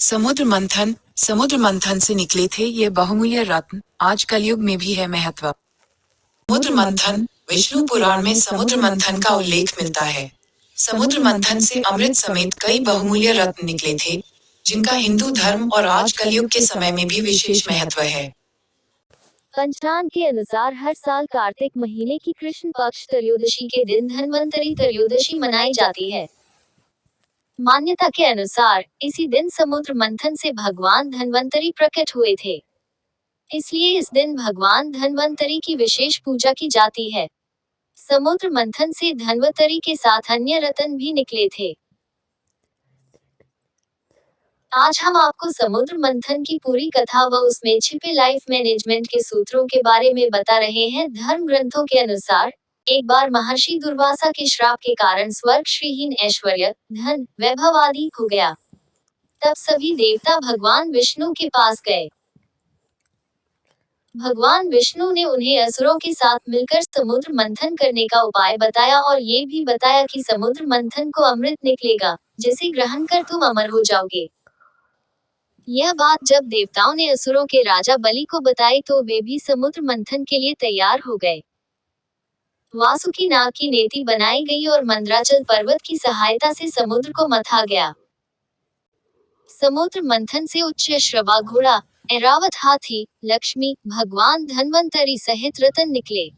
समुद्र मंथन से निकले थे ये बहुमूल्य रत्न, आज कलयुग में भी है महत्व। समुद्र मंथन, विष्णु पुराण में समुद्र मंथन का उल्लेख मिलता है। समुद्र मंथन से अमृत समेत कई बहुमूल्य रत्न निकले थे, जिनका हिंदू धर्म और आज कलयुग के समय में भी विशेष महत्व है। पंचांग के अनुसार हर साल कार्तिक महीने की कृष्ण पक्ष त्रयोदशी के दिन धन्वंतरी त्रयोदशी मनाई जाती है। मान्यता के अनुसार इसी दिन समुद्र मंथन से भगवान धन्वंतरी प्रकट हुए थे। इसलिए इस दिन भगवान धन्वंतरी की विशेष पूजा की जाती है। समुद्र मंथन से धन्वंतरी के साथ अन्य रत्न भी निकले थे। आज हम आपको समुद्र मंथन की पूरी कथा व उसमें छिपे लाइफ मैनेजमेंट के सूत्रों के बारे में बता रहे हैं। धर्म ग्रंथों के अनुसार एक बार महर्षि दुर्वासा के श्राप के कारण स्वर्ग श्रीहीन ऐश्वर्य, धन, वैभव आदि हो गया। तब सभी देवता भगवान विष्णु के पास गए। भगवान विष्णु ने उन्हें असुरों के साथ मिलकर समुद्र मंथन करने का उपाय बताया और ये भी बताया कि समुद्र मंथन को अमृत निकलेगा, जिसे ग्रहण कर तुम अमर हो जाओगे। यह बात जब देवताओं ने असुरों के राजा बलि को बताई तो वे भी समुद्र मंथन के लिए तैयार हो गए। वासुकी नाग की नेति बनाई गई और मंदराचल पर्वत की सहायता से समुद्र को मथा गया। समुद्र मंथन से उच्च श्रवा घोड़ा, ऐरावत हाथी, लक्ष्मी, भगवान धन्वंतरी सहित रतन निकले।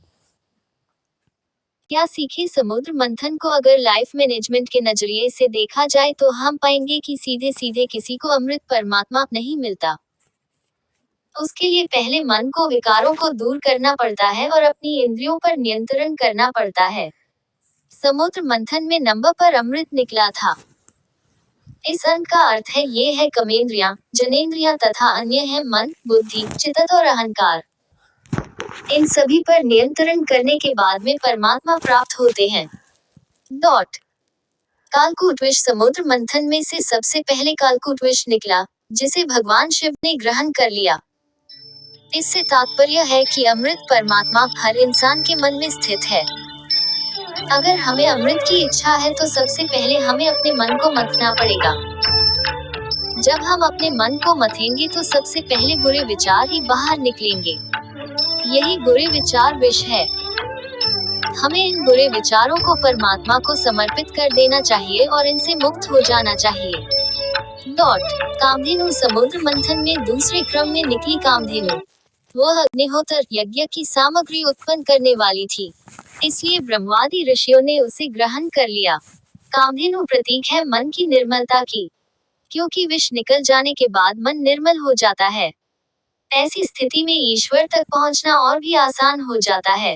क्या सीखे समुद्र मंथन को अगर लाइफ मैनेजमेंट के नजरिए से देखा जाए तो हम पाएंगे कि सीधे सीधे किसी को अमृत परमात्मा नहीं मिलता। उसके लिए पहले मन को विकारों को दूर करना पड़ता है और अपनी इंद्रियों पर नियंत्रण करना पड़ता है। समुद्र मंथन में नंबर पर अमृत निकला था। इस अंक का अर्थ है ये है कर्मेंद्रियां, जनेंद्रियां तथा अन्य है मन, बुद्धि, चित्त और अहंकार। इन सभी पर नियंत्रण करने के बाद में परमात्मा प्राप्त होते हैं। कालकूट विष समुद्र मंथन में से सबसे पहले कालकूट विष निकला, जिसे भगवान शिव ने ग्रहण कर लिया। इससे तात्पर्य है कि अमृत परमात्मा हर इंसान के मन में स्थित है। अगर हमें अमृत की इच्छा है तो सबसे पहले हमें अपने मन को मथना पड़ेगा। जब हम अपने मन को मथेंगे तो सबसे पहले बुरे विचार ही बाहर निकलेंगे। यही बुरे विचार विष है। हमें इन बुरे विचारों को परमात्मा को समर्पित कर देना चाहिए और इनसे मुक्त हो जाना चाहिए। कामधेनु समुद्र मंथन में दूसरे क्रम में निकली कामधेनु। वह अग्निहोत्र यज्ञ की सामग्री उत्पन्न करने वाली थी, इसलिए ब्रह्मादि ऋषियों ने उसे ग्रहण कर लिया। कामधेनु प्रतीक है मन की निर्मलता की, क्योंकि विष निकल जाने के बाद मन निर्मल हो जाता है। ऐसी स्थिति में ईश्वर तक पहुंचना और भी आसान हो जाता है।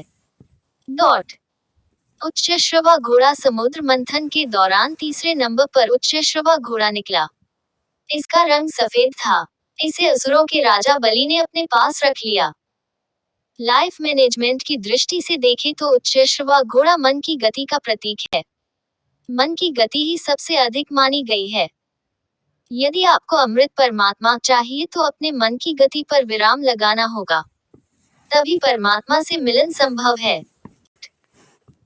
उच्चश्रवा घोड़ा समुद्र मंथन के दौरान तीसरे नंबर पर उच्चश्रवा घोड़ा निकला। इसका रंग सफेद था। इसे असुरों के राजा बलि ने अपने पास रख लिया। लाइफ मैनेजमेंट की दृष्टि से देखें तो उच्चश्रवा घोड़ा मन की गति का प्रतीक है। मन की गति ही सबसे अधिक मानी गई है। यदि आपको अमृत परमात्मा चाहिए तो अपने मन की गति पर विराम लगाना होगा, तभी परमात्मा से मिलन संभव है।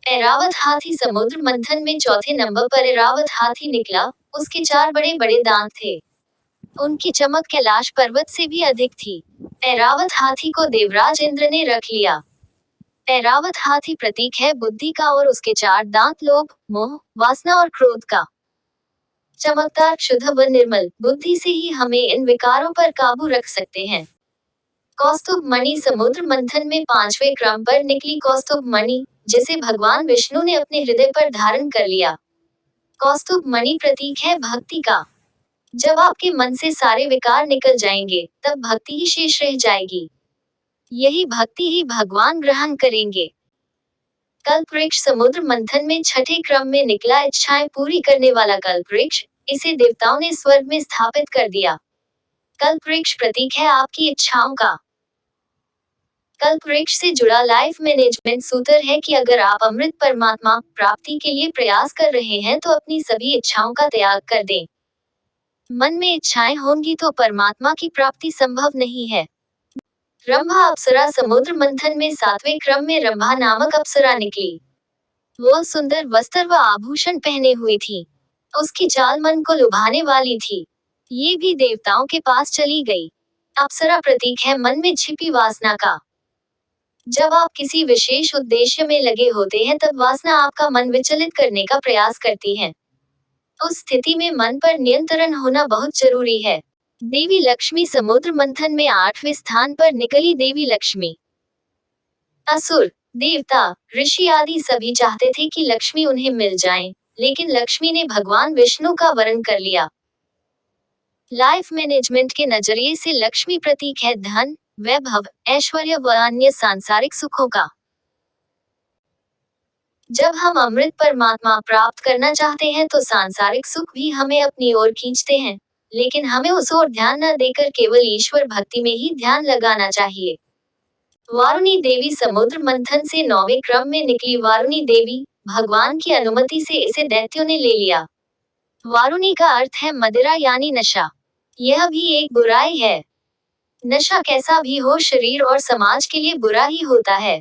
ऐरावत हाथी समुद्र मंथन में चौथे नंबर पर ऐरावत हाथी निकला। उसके 4 बड़े बड़े दांत थे। उनकी चमक कैलाश पर्वत से भी अधिक थी। ऐरावत हाथी को देवराज इंद्र ने रख लिया। ऐरावत हाथी प्रतीक है बुद्धि का और उसके 4 दांत लोभ, मोह, वासना और क्रोध का। चमकदार, शुद्ध व निर्मल बुद्धि से ही हमें इन विकारों पर काबू रख सकते हैं। कौस्तुभ मणि समुद्र मंथन में 5वें क्रम पर निकली कौस्तुभ मणि, जिसे भगवान विष्णु ने अपने हृदय पर धारण कर लिया। कौस्तुभ मणि प्रतीक है भक्ति का। जब आपके मन से सारे विकार निकल जाएंगे, तब भक्ति ही शेष रह जाएगी। यही भक्ति ही भगवान ग्रहण करेंगे। कल्पवृक्ष समुद्र मंथन में छठे क्रम में निकला इच्छाएं पूरी करने वाला कल्पवृक्ष। इसे देवताओं ने स्वर्ग में स्थापित कर दिया। कल्पवृक्ष प्रतीक है आपकी इच्छाओं का। कल्पवृक्ष से जुड़ा लाइफ मैनेजमेंट सूत्र है कि अगर आप अमृत परमात्मा प्राप्ति के लिए प्रयास कर रहे हैं तो अपनी सभी इच्छाओं का त्याग कर दें। मन में इच्छाएं होंगी तो परमात्मा की प्राप्ति संभव नहीं है। रंभा अप्सरा समुद्र मंथन में 7वें क्रम में रंभा नामक अप्सरा निकली। वह सुंदर वस्त्र व आभूषण पहने हुई थी। उसकी चाल मन को लुभाने वाली थी। ये भी देवताओं के पास चली गई। अप्सरा प्रतीक है मन में छिपी वासना का। जब आप किसी विशेष उद्देश्य में लगे होते हैं तब वासना आपका मन विचलित करने का प्रयास करती है। उस स्थिति में मन पर नियंत्रण होना बहुत जरूरी है। देवी लक्ष्मी समुद्र मंथन में 8वें स्थान पर निकली। देवी लक्ष्मी, असुर, देवता, ऋषि आदि सभी चाहते थे कि लक्ष्मी उन्हें मिल जाएं, लेकिन लक्ष्मी ने भगवान विष्णु का वरण कर लिया। लाइफ मैनेजमेंट के नजरिए से लक्ष्मी प्रतीक है धन, वैभव, ऐश्वर्य व अन्य सांसारिक सुखों का। जब हम अमृत परमात्मा प्राप्त करना चाहते हैं तो सांसारिक सुख भी हमें अपनी ओर खींचते हैं, लेकिन हमें उस ओर ध्यान न देकर केवल ईश्वर भक्ति में ही ध्यान लगाना चाहिए। वारुणी देवी समुद्र मंथन से 9वें क्रम में निकली। वारुणी देवी, भगवान की अनुमति से इसे दैत्यों ने ले लिया। वारुणी का अर्थ है मदिरा यानी नशा। यह भी एक बुराई है। नशा कैसा भी हो शरीर और समाज के लिए बुरा ही होता है।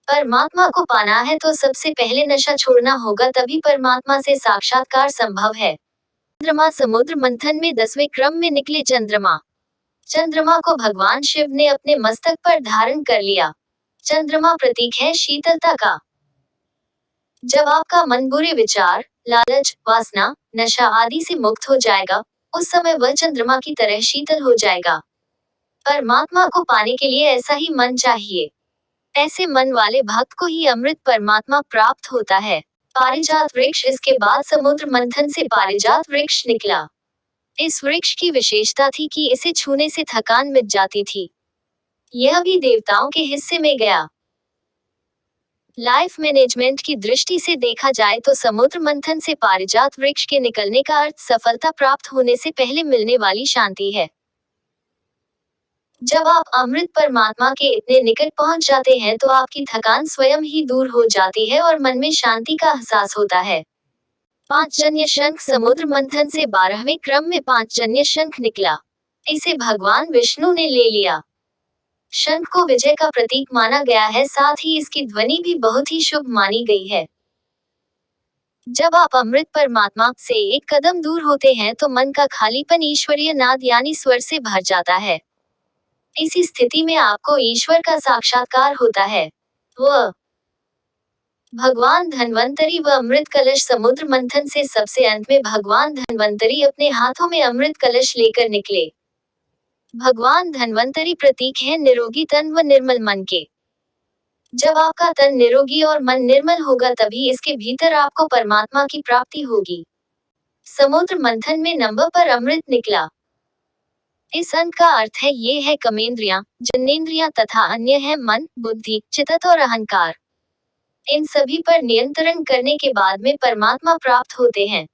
परमात्मा को पाना है तो सबसे पहले नशा छोड़ना होगा, तभी परमात्मा से साक्षात्कार संभव है। चंद्रमा समुद्र मंथन में 10वें क्रम में निकले। चंद्रमा, चंद्रमा को भगवान शिव ने अपने मस्तक पर धारण कर लिया। चंद्रमा प्रतीक है शीतलता का। जब आपका मन बुरे विचार, लालच, वासना, नशा आदि से मुक्त हो जाएगा, उस समय वह चंद्रमा की तरह शीतल हो जाएगा। परमात्मा को पाने के लिए ऐसा ही मन चाहिए। ऐसे मन वाले भक्त को ही अमृत परमात्मा प्राप्त होता है। पारिजात वृक्ष। इसके बाद समुद्र मंथन से पारिजात वृक्ष निकला। इस वृक्ष की विशेषता थी कि इसे छूने से थकान मिट जाती थी। यह भी देवताओं के हिस्से में गया। लाइफ मैनेजमेंट की दृष्टि से देखा जाए तो समुद्र मंथन से पारिजात वृक्ष के निकलने का अर्थ सफलता प्राप्त होने से पहले मिलने वाली शांति है। जब आप अमृत परमात्मा के इतने निकट पहुंच जाते हैं तो आपकी थकान स्वयं ही दूर हो जाती है और मन में शांति का एहसास होता है। पांचजन्य शंख। समुद्र मंथन से 12वें क्रम में पांचजन्य शंख निकला। इसे भगवान विष्णु ने ले लिया। शंख को विजय का प्रतीक माना गया है, साथ ही इसकी ध्वनि भी बहुत ही शुभ मानी गई है। जब आप अमृत परमात्मा से एक कदम दूर होते हैं तो मन का खालीपन ईश्वरीय नाद यानी स्वर से भर जाता है। इसी स्थिति में आपको ईश्वर का साक्षात्कार होता है। वह भगवान धन्वंतरी व अमृत कलश। समुद्र मंथन से सबसे अंत में भगवान धन्वंतरी अपने हाथों में अमृत कलश लेकर निकले। भगवान धन्वंतरी प्रतीक है निरोगी तन व निर्मल मन के। जब आपका तन निरोगी और मन निर्मल होगा तभी इसके भीतर आपको परमात्मा की प्राप्ति होगी। समुद्र मंथन में नंबर पर अमृत निकला। इस अंक का अर्थ है ये है कर्मेंद्रियां, जन्नेंद्रियां तथा अन्य है मन, बुद्धि, चित्त और अहंकार। इन सभी पर नियंत्रण करने के बाद में परमात्मा प्राप्त होते हैं।